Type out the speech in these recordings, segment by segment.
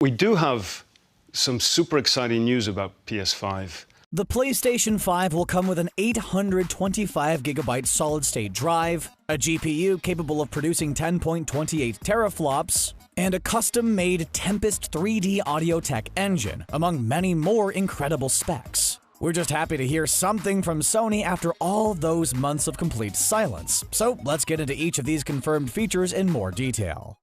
We do have some super exciting news about PS5. The PlayStation 5 will come with an 825GB solid-state drive, a GPU capable of producing 10.28 teraflops, and a custom-made Tempest 3D AUDIOTECH engine, among many more incredible specs. We're just happy to hear something from Sony after all those months of complete silence. So let's get into each of these confirmed features in more detail.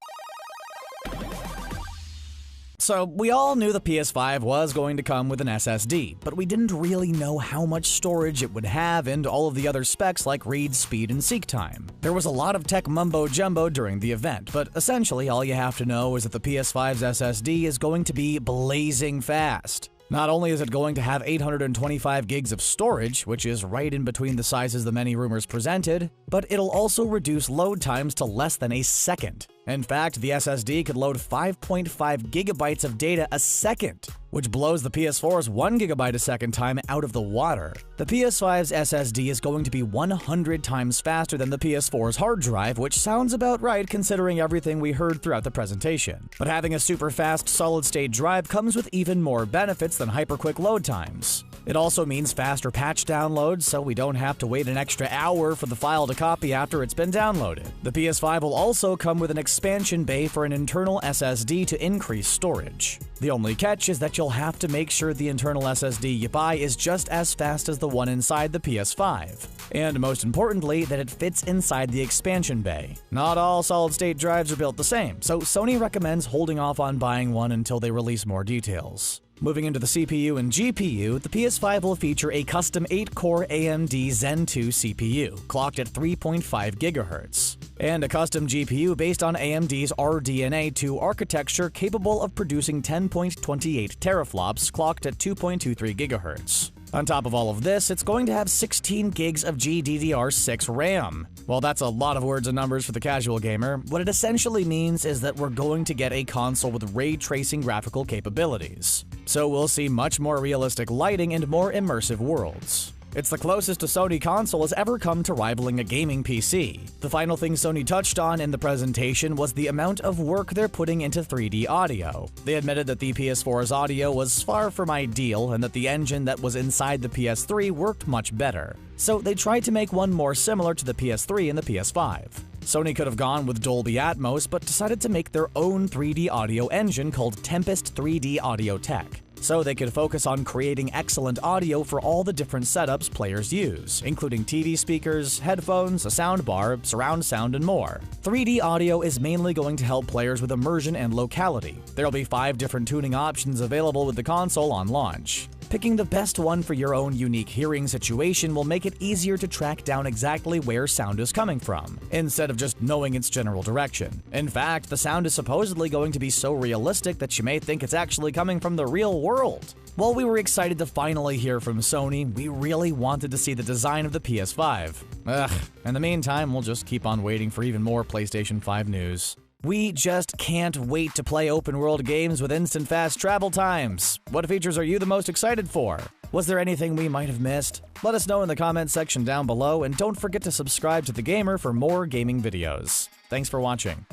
So, we all knew the PS5 was going to come with an SSD, but we didn't really know how much storage it would have and all of the other specs like read speed and seek time. There was a lot of tech mumbo-jumbo during the event, but essentially all you have to know is that the PS5's SSD is going to be blazing fast. Not only is it going to have 825 gigs of storage, which is right in between the sizes the many rumors presented, but it'll also reduce load times to less than a second. In fact, the SSD could load 5.5 gigabytes of data a second, which blows the PS4's 1 gigabyte a second time out of the water. The PS5's SSD is going to be 100 times faster than the PS4's hard drive, which sounds about right considering everything we heard throughout the presentation. But having a super fast solid-state drive comes with even more benefits than hyper-quick load times. It also means faster patch downloads, so we don't have to wait an extra hour for the file to copy after it's been downloaded. The PS5 will also come with an expansion bay for an internal SSD to increase storage. The only catch is that you'll have to make sure the internal SSD you buy is just as fast as the one inside the PS5. And most importantly, that it fits inside the expansion bay. Not all solid-state drives are built the same, so Sony recommends holding off on buying one until they release more details. Moving into the CPU and GPU, the PS5 will feature a custom 8-core AMD Zen 2 CPU, clocked at 3.5 GHz, and a custom GPU based on AMD's RDNA 2 architecture capable of producing 10.28 teraflops, clocked at 2.23 GHz. On top of all of this, it's going to have 16 gigs of GDDR6 RAM. While that's a lot of words and numbers for the casual gamer, what it essentially means is that we're going to get a console with ray tracing graphical capabilities. So we'll see much more realistic lighting and more immersive worlds. It's the closest a Sony console has ever come to rivaling a gaming PC. The final thing Sony touched on in the presentation was the amount of work they're putting into 3D audio. They admitted that the PS4's audio was far from ideal and that the engine that was inside the PS3 worked much better. So they tried to make one more similar to the PS3 and the PS5. Sony could have gone with Dolby Atmos, but decided to make their own 3D audio engine called Tempest 3D AUDIOTECH, so they could focus on creating excellent audio for all the different setups players use, including TV speakers, headphones, a soundbar, surround sound, and more. 3D audio is mainly going to help players with immersion and locality. There'll be 5 different tuning options available with the console on launch. Picking the best one for your own unique hearing situation will make it easier to track down exactly where sound is coming from, instead of just knowing its general direction. In fact, the sound is supposedly going to be so realistic that you may think it's actually coming from the real world. While we were excited to finally hear from Sony, we really wanted to see the design of the PS5. In the meantime, we'll just keep on waiting for even more PlayStation 5 news. We just can't wait to play open-world games with instant fast travel times. What features are you the most excited for? Was there anything we might have missed? Let us know in the comments section down below, and don't forget to subscribe to The Gamer for more gaming videos. Thanks for watching.